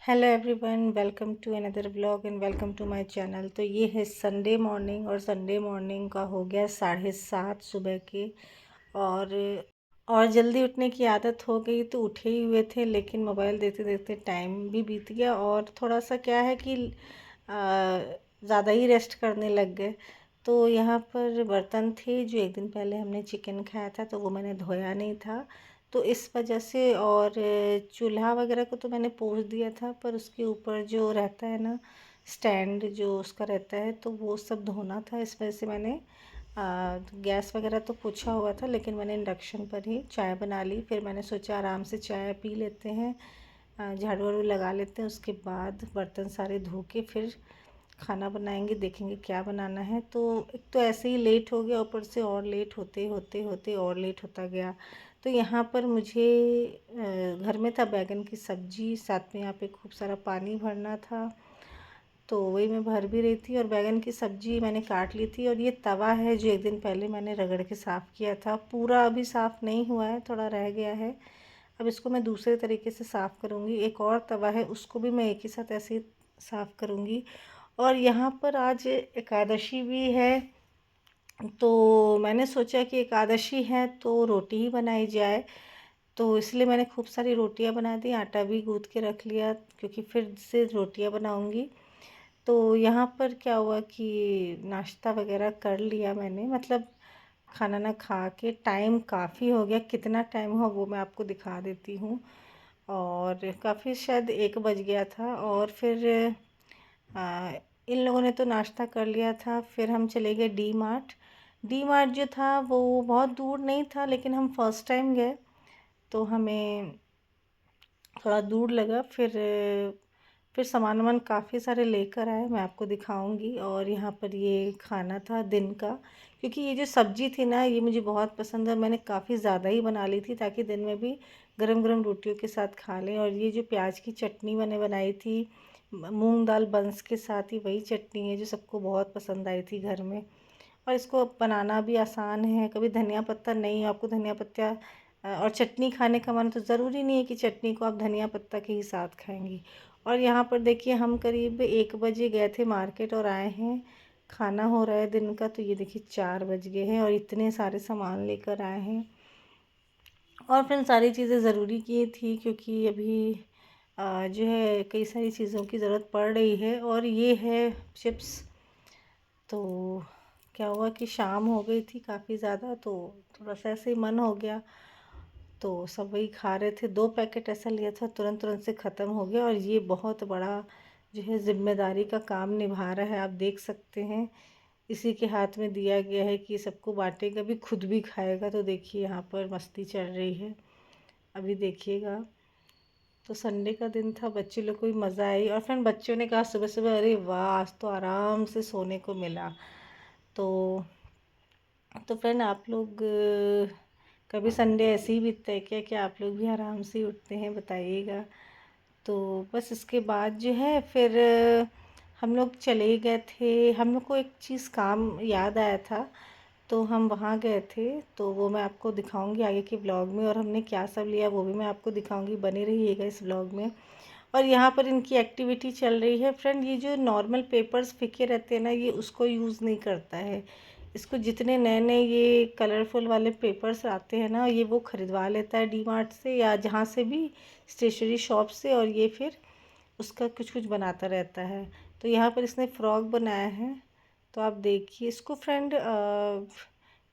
Hello everyone, welcome to another vlog and welcome to my channel. तो ये है Sunday morning और Sunday morning का हो गया 7:30 सुबह के। और और जल्दी उठने की आदत हो गई तो उठे ही हुए थे, लेकिन मोबाइल देखते देखते टाइम भी बीत गया और थोड़ा सा क्या है कि ज़्यादा ही रेस्ट करने लग गए। तो यहाँ पर बर्तन थे जो एक दिन पहले हमने चिकन खाया था, तो वो मैंने धोया नहीं था, तो इस वजह से। और चूल्हा वगैरह को तो मैंने पोंछ दिया था, पर उसके ऊपर जो रहता है ना स्टैंड जो उसका रहता है, तो वो सब धोना था। इस वजह से मैंने गैस वगैरह तो पोंछा हुआ था, लेकिन मैंने इंडक्शन पर ही चाय बना ली। फिर मैंने सोचा आराम से चाय पी लेते हैं, झाड़ू वाड़ू लगा लेते हैं, उसके बाद बर्तन सारे धो के फिर खाना बनाएंगे, देखेंगे क्या बनाना है। तो एक तो ऐसे ही लेट हो गया, ऊपर से और लेट होते होते होते और लेट होता गया। तो यहाँ पर मुझे घर में था बैगन की सब्जी, साथ में यहाँ पे खूब सारा पानी भरना था, तो वही मैं भर भी रही थी। और बैगन की सब्जी मैंने काट ली थी। और ये तवा है जो एक दिन पहले मैंने रगड़ के साफ़ किया था, पूरा अभी साफ़ नहीं हुआ है, थोड़ा रह गया है। अब इसको मैं दूसरे तरीके से साफ़ करूँगी। एक और तवा है, उसको भी मैं एक ही साथ ऐसे ही साफ़ करूँगी। और यहाँ पर आज एकादशी भी है, तो मैंने सोचा कि एकादशी है तो रोटी ही बनाई जाए। तो इसलिए मैंने खूब सारी रोटियां बना दी, आटा भी गूँथ के रख लिया, क्योंकि फिर से रोटियां बनाऊंगी। तो यहाँ पर क्या हुआ कि नाश्ता वगैरह कर लिया मैंने, मतलब खाना ना खा के टाइम काफ़ी हो गया। कितना टाइम हुआ वो मैं आपको दिखा देती हूँ। और काफ़ी शायद 1 बज गया था। और फिर आ, इन लोगों ने तो नाश्ता कर लिया था। फिर हम चले गए डी मार्ट। डी मार्ट जो था वो बहुत दूर नहीं था, लेकिन हम फर्स्ट टाइम गए तो हमें थोड़ा दूर लगा। फिर सामान वामान काफ़ी सारे लेकर आए, मैं आपको दिखाऊंगी। और यहाँ पर ये खाना था दिन का, क्योंकि ये जो सब्ज़ी थी ना ये मुझे बहुत पसंद है। मैंने काफ़ी ज़्यादा ही बना ली थी ताकि दिन में भी गरम गरम रोटियों के साथ खा लें। और ये जो प्याज की चटनी मैंने बनाई थी मूंग दाल बंस के साथ, ही वही चटनी है जो सबको बहुत पसंद आई थी घर में। और इसको बनाना भी आसान है। कभी धनिया पत्ता नहीं, आपको धनिया पत्ता और चटनी खाने का मन तो ज़रूरी नहीं है कि चटनी को आप धनिया पत्ता के ही साथ खाएंगी। और यहाँ पर देखिए हम करीब 1 बजे गए थे मार्केट और आए हैं, खाना हो रहा है दिन का। तो ये देखिए 4 बज गए हैं और इतने सारे सामान लेकर आए हैं। और फिर सारी चीज़ें ज़रूरी की थी, क्योंकि अभी जो है कई सारी चीज़ों की ज़रूरत पड़ रही है। और ये है चिप्स। तो क्या हुआ कि शाम हो गई थी काफ़ी ज़्यादा, तो थोड़ा सा ऐसे ही मन हो गया, तो सब वही खा रहे थे। 2 पैकेट ऐसा लिया था, तुरंत तुरंत से ख़त्म हो गया। और ये बहुत बड़ा जो है ज़िम्मेदारी का काम निभा रहा है, आप देख सकते हैं। इसी के हाथ में दिया गया है कि सबको बांटेगा भी, खुद भी खाएगा। तो देखिए यहाँ पर मस्ती चल रही है, अभी देखिएगा। तो संडे का दिन था, बच्चे लोग को भी मज़ा आई। और फिर बच्चों ने कहा सुबह सुबह, अरे वाह आज तो आराम से सोने को मिला। तो फ्रेंड आप लोग कभी संडे ऐसे ही बीतता है क्या? क्या आप लोग भी आराम से ही उठते हैं? बताइएगा। तो बस इसके बाद जो है फिर हम लोग चले गए थे। हम लोग को एक चीज़ काम याद आया था, तो हम वहाँ गए थे। तो वो मैं आपको दिखाऊंगी आगे के ब्लॉग में, और हमने क्या सब लिया वो भी मैं आपको दिखाऊंगी, बने रहिएगा इस ब्लॉग में। और यहाँ पर इनकी एक्टिविटी चल रही है। फ्रेंड ये जो नॉर्मल पेपर्स फेंके रहते हैं ना, ये उसको यूज़ नहीं करता है। इसको जितने नए नए ये कलरफुल वाले पेपर्स आते हैं ना, ये वो ख़रीदवा लेता है डी मार्ट से या जहाँ से भी, स्टेशनरी शॉप से। और ये फिर उसका कुछ कुछ बनाता रहता है। तो यहाँ पर इसने फ्रॉक बनाया है, तो आप देखिए इसको। फ्रेंड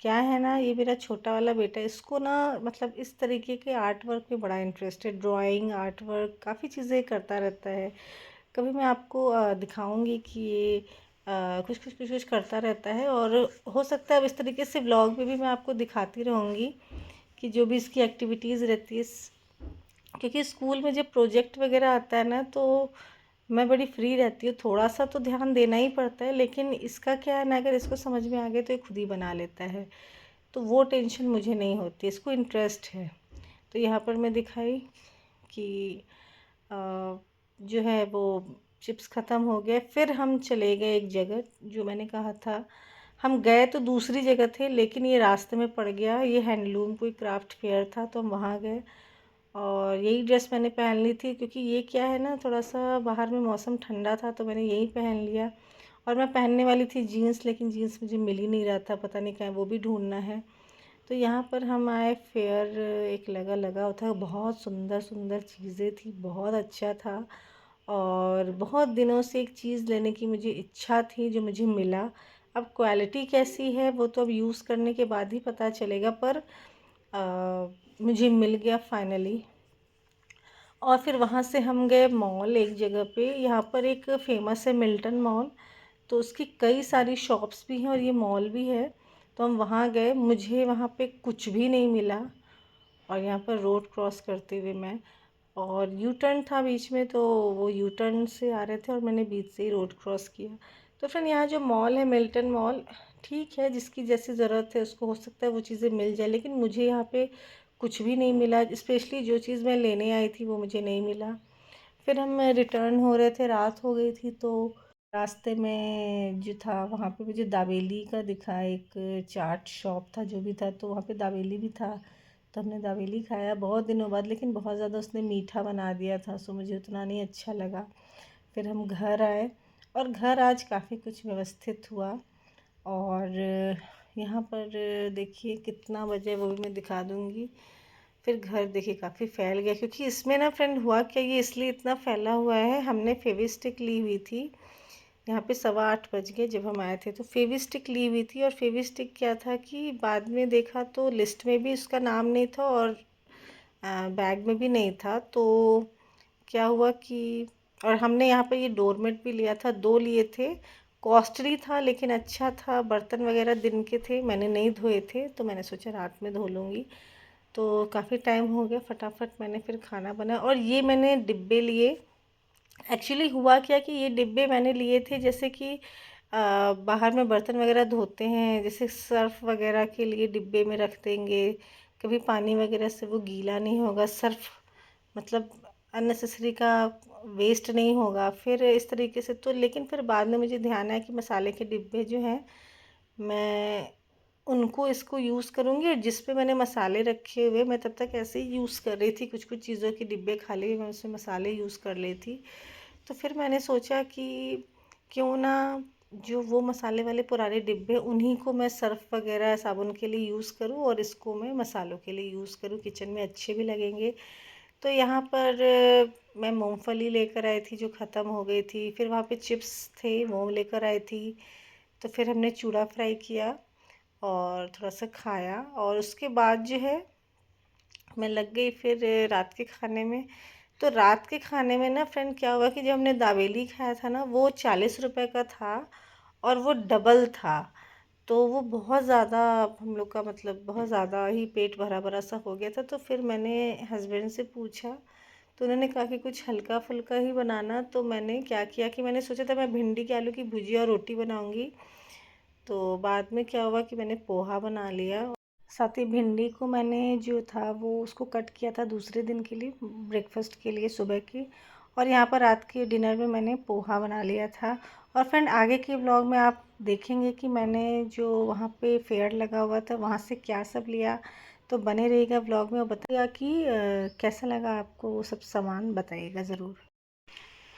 क्या है ना, ये मेरा छोटा वाला बेटा, इसको ना मतलब इस तरीके के आर्ट वर्क में बड़ा इंटरेस्ट है। ड्राइंग, आर्ट वर्क, काफ़ी चीज़ें करता रहता है। कभी मैं आपको दिखाऊंगी कि ये कुछ कुछ करता रहता है। और हो सकता है अब इस तरीके से ब्लॉग में भी मैं आपको दिखाती रहूँगी कि जो भी इसकी एक्टिविटीज़ रहती है। क्योंकि स्कूल में जब प्रोजेक्ट वगैरह आता है ना, तो मैं बड़ी फ्री रहती हूँ, थोड़ा सा तो ध्यान देना ही पड़ता है। लेकिन इसका क्या है ना, अगर इसको समझ में आ गया तो ये खुद ही बना लेता है, तो वो टेंशन मुझे नहीं होती, इसको इंटरेस्ट है। तो यहाँ पर मैं दिखाई कि जो है वो चिप्स ख़त्म हो गए। फिर हम चले गए एक जगह, जो मैंने कहा था हम गए तो दूसरी जगह थे, लेकिन ये रास्ते में पड़ गया। ये हैंडलूम कोई क्राफ्ट फेयर था, तो हम वहाँ गए। और यही ड्रेस मैंने पहन ली थी, क्योंकि ये क्या है ना, थोड़ा सा बाहर में मौसम ठंडा था तो मैंने यही पहन लिया। और मैं पहनने वाली थी जीन्स, लेकिन जीन्स मुझे मिल ही नहीं रहा था, पता नहीं कहाँ, वो भी ढूंढना है। तो यहाँ पर हम आए, फेयर एक लगा लगा था, बहुत सुंदर सुंदर चीज़ें थी, बहुत अच्छा था। और बहुत दिनों से एक चीज़ लेने की मुझे इच्छा थी, जो मुझे मिला। अब क्वालिटी कैसी है वो तो अब यूज़ करने के बाद ही पता चलेगा, पर मुझे मिल गया फाइनली। और फिर वहाँ से हम गए मॉल एक जगह पे, यहाँ पर एक फ़ेमस है मिल्टन मॉल, तो उसकी कई सारी शॉप्स भी हैं और ये मॉल भी है। तो हम वहाँ गए, मुझे वहाँ पे कुछ भी नहीं मिला। और यहाँ पर रोड क्रॉस करते हुए मैं, और यू टर्न था बीच में, तो वो यू टर्न से आ रहे थे और मैंने बीच से ही रोड क्रॉस किया। तो फ्रेंड, यहाँ जो मॉल है मिल्टन मॉल, ठीक है, जिसकी जैसी ज़रूरत है उसको हो सकता है वो चीज़ें मिल जाए, लेकिन मुझे यहाँ पे कुछ भी नहीं मिला। स्पेशली जो चीज़ मैं लेने आई थी वो मुझे नहीं मिला। फिर हम रिटर्न हो रहे थे, रात हो गई थी, तो रास्ते में जो था वहाँ पे मुझे दाबेली का दिखा, एक चाट शॉप था जो भी था, तो वहाँ पे दाबेली भी था। तो हमने दाबेली खाया बहुत दिनों बाद, लेकिन बहुत ज़्यादा उसने मीठा बना दिया था, सो मुझे उतना नहीं अच्छा लगा। फिर हम घर आए, और घर आज काफ़ी कुछ व्यवस्थित हुआ। और यहाँ पर देखिए कितना बजे, वो भी मैं दिखा दूँगी। फिर घर देखिए काफ़ी फैल गया, क्योंकि इसमें ना फ्रेंड हुआ क्या, ये इसलिए इतना फैला हुआ है, हमने फेविस्टिक ली हुई थी। यहाँ पे 8:15 बज गए जब हम आए थे, तो फेविस्टिक ली हुई थी। और फेविस्टिक क्या था कि बाद में देखा तो लिस्ट में भी उसका नाम नहीं था, और बैग में भी नहीं था। तो क्या हुआ कि, और हमने यहाँ पे ये डोरमेट भी लिया था, 2 लिए थे। कॉस्टली था लेकिन अच्छा था, बर्तन वगैरह दिन के थे, मैंने नहीं धोए थे, तो मैंने सोचा रात में धो लूँगी। तो काफ़ी टाइम हो गया, फटाफट मैंने फिर खाना बनाया। और ये मैंने डिब्बे लिए। एक्चुअली हुआ क्या कि ये डिब्बे मैंने लिए थे, जैसे कि बाहर में बर्तन वगैरह धोते हैं, जैसे सर्फ़ वगैरह के लिए डिब्बे में रख देंगे, कभी पानी वगैरह से वो गीला नहीं होगा, सर्फ़ मतलब अननेसेसरी का वेस्ट नहीं होगा, फिर इस तरीके से। तो लेकिन फिर बाद में मुझे ध्यान आया कि मसाले के डिब्बे जो हैं, मैं उनको इसको यूज़ करूँगी। और जिस पे मैंने मसाले रखे हुए, मैं तब तक ऐसे ही यूज़ कर रही थी, कुछ कुछ चीज़ों के डिब्बे खाली मैं उसमें मसाले यूज़ कर लेती। तो फिर मैंने सोचा कि क्यों ना जो वो मसाले वाले पुराने डिब्बे, उन्हीं को मैं सर्फ़ वगैरह साबुन के लिए यूज़ करूँ, और इसको मैं मसालों के लिए यूज़ करूँ, किचन में अच्छे भी लगेंगे। तो यहाँ पर मैं मूंगफली लेकर आई थी जो ख़त्म हो गई थी, फिर वहाँ पे चिप्स थे वो लेकर आई थी। तो फिर हमने चूड़ा फ्राई किया और थोड़ा सा खाया, और उसके बाद जो है मैं लग गई फिर रात के खाने में। तो रात के खाने में ना फ्रेंड क्या हुआ कि जब हमने दावेली खाया था ना, वो 40 रुपए का था, और वो डबल था। तो वो बहुत ज़्यादा हम लोग का, मतलब बहुत ज़्यादा ही पेट भरा भरा सा हो गया था। तो फिर मैंने हस्बैंड से पूछा, तो उन्होंने कहा कि कुछ हल्का फुल्का ही बनाना। तो मैंने क्या किया कि मैंने सोचा था मैं भिंडी के आलू की भुजिया और रोटी बनाऊंगी। तो बाद में क्या हुआ कि मैंने पोहा बना लिया। साथ ही भिंडी को मैंने जो था वो उसको कट किया था दूसरे दिन के लिए, ब्रेकफास्ट के लिए सुबह की। और यहाँ पर रात के डिनर में मैंने पोहा बना लिया था। और फ्रेंड, आगे के व्लॉग में आप देखेंगे कि मैंने जो वहाँ पे फेयर लगा हुआ था वहाँ से क्या सब लिया। तो बने रहिएगा व्लॉग में, और बताइएगा कि कैसा लगा आपको, वो सब सामान बताइएगा ज़रूर।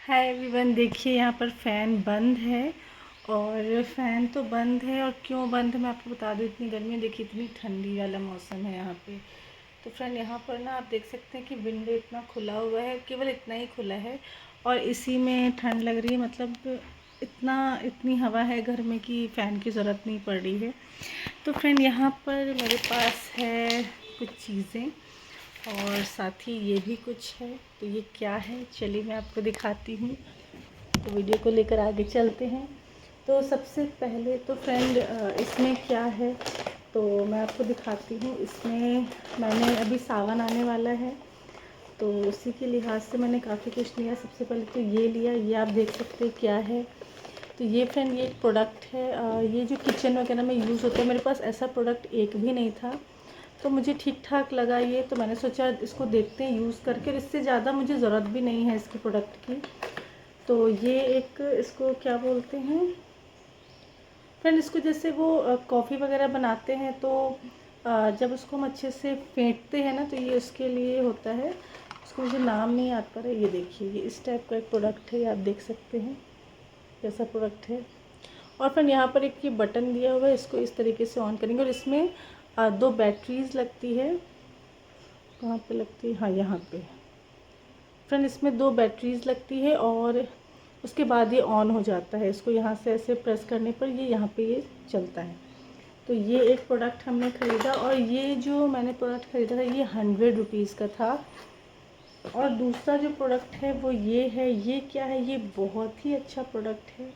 हाय एवरीवन, देखिए यहाँ पर फ़ैन बंद है। और फ़ैन तो बंद है, और क्यों बंद है मैं आपको बता दूँ, इतनी गर्मी है, देखिए इतनी ठंडी वाला मौसम है यहाँ पे। तो फ्रेंड, यहाँ पर ना आप देख सकते हैं कि विंडो इतना खुला हुआ है, केवल इतना ही खुला है, और इसी में ठंड लग रही है। मतलब इतनी हवा है घर में कि फ़ैन की ज़रूरत नहीं पड़ रही है। तो फ्रेंड, यहाँ पर मेरे पास है कुछ चीज़ें, और साथ ही ये भी कुछ है। तो ये क्या है, चलिए मैं आपको दिखाती हूँ। तो वीडियो को लेकर आगे चलते हैं। तो सबसे पहले तो फ्रेंड, इसमें क्या है तो मैं आपको दिखाती हूँ। इसमें मैंने अभी सावन आने वाला है, तो उसी के लिहाज से मैंने काफ़ी कुछ लिया। सबसे पहले तो ये लिया, ये आप देख सकते हैं क्या है। तो ये फ्रेंड, ये एक प्रोडक्ट है, ये जो किचन वगैरह में यूज़ होता है। मेरे पास ऐसा प्रोडक्ट एक भी नहीं था, तो मुझे ठीक ठाक लगा ये, तो मैंने सोचा इसको देखते हैं यूज़ करके, और इससे ज़्यादा मुझे ज़रूरत भी नहीं है इसके प्रोडक्ट की। तो ये एक, इसको क्या बोलते हैं फ्रेंड, इसको जैसे वो कॉफ़ी वगैरह बनाते हैं, तो जब उसको हम अच्छे से फेंटते हैं ना तो ये उसके लिए होता है। उसको मुझे नाम नहीं याद पा रहा है। ये देखिए, ये इस टाइप का एक प्रोडक्ट है, ये आप देख सकते हैं कैसा प्रोडक्ट है। और फिर यहाँ पर एक ये बटन दिया हुआ है, इसको इस तरीके से ऑन करेंगे और इसमें 2 बैटरीज लगती है। कहाँ पे लगती है? हाँ, यहाँ पे। फ्रेंड, इसमें 2 बैटरीज लगती है और उसके बाद ये ऑन हो जाता है। इसको यहाँ से ऐसे प्रेस करने पर ये यहाँ पे ये चलता है। तो ये एक प्रोडक्ट हमने ख़रीदा और ये जो मैंने प्रोडक्ट ख़रीदा था ये 100 रुपीज़ का था। और दूसरा जो प्रोडक्ट है वो ये है। ये क्या है? ये बहुत ही अच्छा प्रोडक्ट है।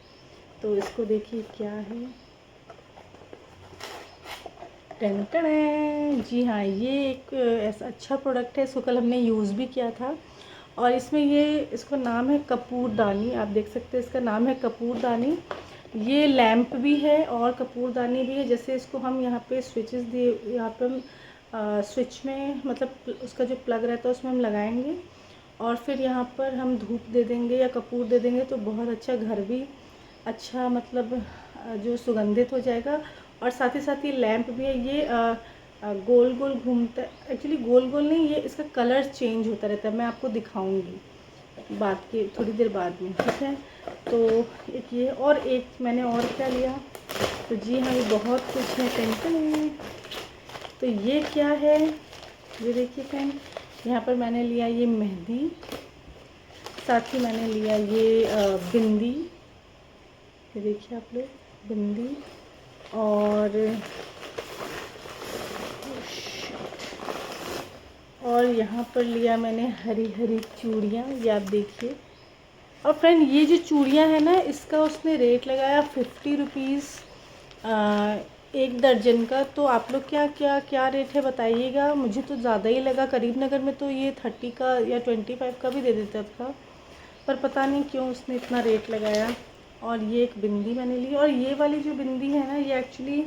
तो इसको देखिए क्या है। Ton ton. जी हाँ, ये एक ऐसा अच्छा प्रोडक्ट है। इसको कल हमने यूज़ भी किया था और इसमें इसको नाम है कपूरदानी। आप देख सकते हैं इसका नाम है कपूरदानी। ये लैंप भी है और कपूरदानी भी है। जैसे इसको हम यहाँ पे स्विचेस दिए, यहाँ पे हम स्विच में मतलब उसका जो प्लग रहता है उसमें हम लगाएंगे और फिर यहाँ पर हम धूप दे देंगे या कपूर दे देंगे तो बहुत अच्छा घर भी अच्छा मतलब जो सुगंधित हो जाएगा। और साथ ही साथ ये लैंप भी है। ये गोल गोल घूमता है। एक्चुअली गोल गोल नहीं, ये इसका कलर चेंज होता रहता है। मैं आपको दिखाऊंगी बात के थोड़ी देर बाद में, ठीक है। तो एक ये और एक मैंने और क्या लिया, तो जी हाँ, ये बहुत कुछ है। टेंशन नहीं। तो ये क्या है, ये देखिए फ्रेंड, यहाँ पर मैंने लिया ये मेहंदी, साथ ही मैंने लिया ये बिंदी। ये देखिए आप लोग, बिंदी। और यहाँ पर लिया मैंने हरी हरी चूड़ियाँ, ये आप देखिए। और फ्रेंड, ये जो चूड़ियाँ हैं ना, इसका उसने रेट लगाया 50 रुपीज़ एक दर्जन का। तो आप लोग क्या क्या क्या रेट है बताइएगा। मुझे तो ज़्यादा ही लगा। करीमनगर में तो ये 30 का या 25 का भी दे देता था, पर पता नहीं क्यों उसने इतना रेट लगाया। और ये एक बिंदी मैंने ली। और ये वाली जो बिंदी है ना, ये एक्चुअली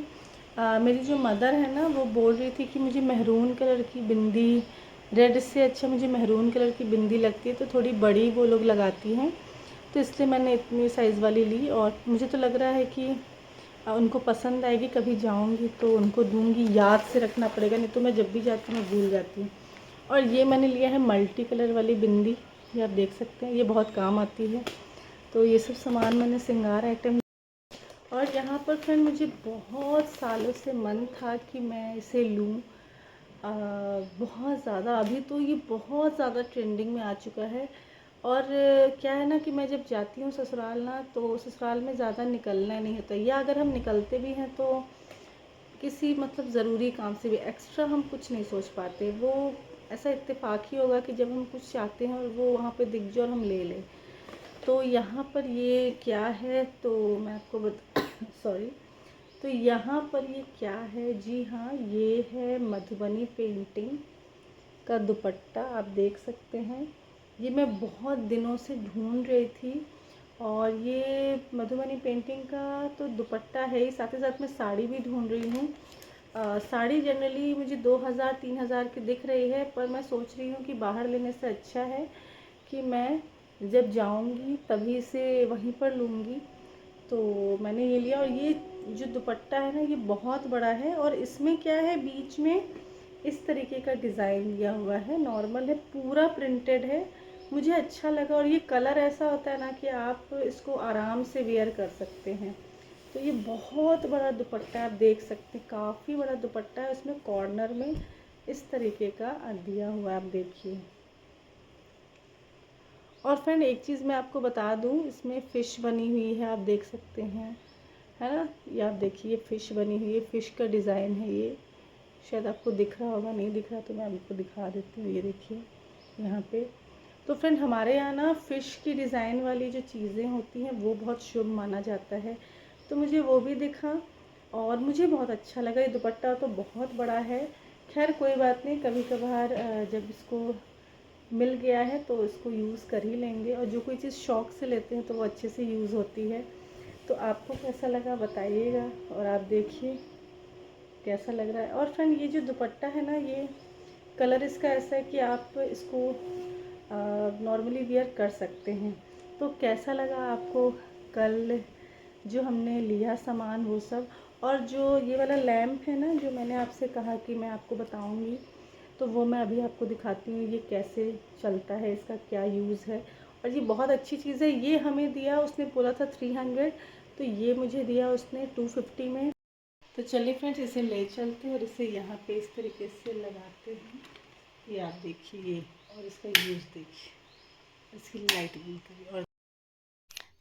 मेरी जो मदर है ना, वो बोल रही थी कि मुझे मेहरून कलर की बिंदी, रेड से अच्छा मुझे मेहरून कलर की बिंदी लगती है, तो थोड़ी बड़ी वो लोग लगाती हैं, तो इसलिए मैंने इतनी साइज़ वाली ली। और मुझे तो लग रहा है कि उनको पसंद आएगी। कभी जाऊंगी तो उनको दूंगी। याद से रखना पड़ेगा, नहीं तो मैं जब भी जाती हूँ मैं भूल जाती हूँ। और ये मैंने लिया है मल्टी कलर वाली बिंदी, ये आप देख सकते हैं, ये बहुत काम आती है। तो ये सब सामान मैंने श्रृंगार आइटम। और यहाँ पर फ्रेंड, मुझे बहुत सालों से मन था कि मैं इसे लूँ। बहुत ज़्यादा, अभी तो ये बहुत ज़्यादा ट्रेंडिंग में आ चुका है। और क्या है ना कि मैं जब जाती हूँ ससुराल ना, तो ससुराल में ज़्यादा निकलना नहीं होता, या अगर हम निकलते भी हैं तो किसी मतलब ज़रूरी काम से भी एक्स्ट्रा हम कुछ नहीं सोच पाते। वो ऐसा इत्तेफाक ही होगा कि जब हम कुछ चाहते हैं और वो वहाँ पे दिख जाए और हम ले लें। तो यहाँ पर ये क्या है, तो मैं आपको बता सॉरी। तो यहाँ पर ये क्या है, जी हाँ, ये है मधुबनी पेंटिंग का दुपट्टा। आप देख सकते हैं, ये मैं बहुत दिनों से ढूंढ रही थी। और ये मधुबनी पेंटिंग का तो दुपट्टा है ही, साथ ही साथ मैं साड़ी भी ढूंढ रही हूँ। साड़ी जनरली मुझे 2000-3000 की दिख रही है, पर मैं सोच रही हूँ कि बाहर लेने से अच्छा है कि मैं जब जाऊँगी तभी से वहीं पर लूँगी। तो मैंने ये लिया। और ये जो दुपट्टा है ना, ये बहुत बड़ा है और इसमें क्या है, बीच में इस तरीके का डिज़ाइन दिया हुआ है। नॉर्मल है, पूरा प्रिंटेड है, मुझे अच्छा लगा। और ये कलर ऐसा होता है ना कि आप इसको आराम से वेयर कर सकते हैं। तो ये बहुत बड़ा दुपट्टा है, आप देख सकते हैं, काफ़ी बड़ा दुपट्टा है। उसमें कॉर्नर में इस तरीके का दिया हुआ है, आप देखिए। और फ्रेंड, एक चीज़ मैं आपको बता दूं, इसमें फ़िश बनी हुई है, आप देख सकते हैं, है ना। ये आप देखिए, फ़िश बनी हुई है, फ़िश का डिज़ाइन है ये। शायद आपको दिख रहा होगा, नहीं दिख रहा तो मैं आपको दिखा देती हूँ। ये देखिए यहाँ पे। तो फ्रेंड, हमारे यहाँ ना फ़िश की डिज़ाइन वाली जो चीज़ें होती हैं वो बहुत शुभ माना जाता है, तो मुझे वो भी दिखा और मुझे बहुत अच्छा लगा। ये दुपट्टा तो बहुत बड़ा है, खैर कोई बात नहीं, कभी कभार जब इसको मिल गया है तो इसको यूज़ कर ही लेंगे। और जो कोई चीज़ शौक़ से लेते हैं तो वो अच्छे से यूज़ होती है। तो आपको कैसा लगा बताइएगा, और आप देखिए कैसा लग रहा है। और फ्रेंड, ये जो दुपट्टा है ना, ये कलर इसका ऐसा है कि आप इसको नॉर्मली वियर कर सकते हैं। तो कैसा लगा आपको कल जो हमने लिया सामान वो सब। और जो ये वाला लैम्प है ना, जो मैंने आपसे कहा कि मैं आपको बताऊंगी, तो वो मैं अभी आपको दिखाती हूँ ये कैसे चलता है, इसका क्या यूज़ है। और ये बहुत अच्छी चीज़ है। ये हमें दिया, उसने बोला था 300, तो ये मुझे दिया उसने 250 में। तो चलिए फ्रेंड्स, इसे ले चलते हैं और इसे यहाँ पे इस तरीके से लगाते हैं। ये आप देखिए, और इसका यूज़ देखिए, इसकी लाइट भी करिए। और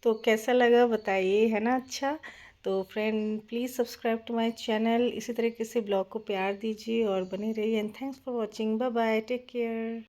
तो कैसा लगा बताइए, है ना अच्छा। तो friend please subscribe to my channel, इसी तरीके से ब्लॉग को प्यार दीजिए और बने रहिए। And thanks for watching, bye bye, take care.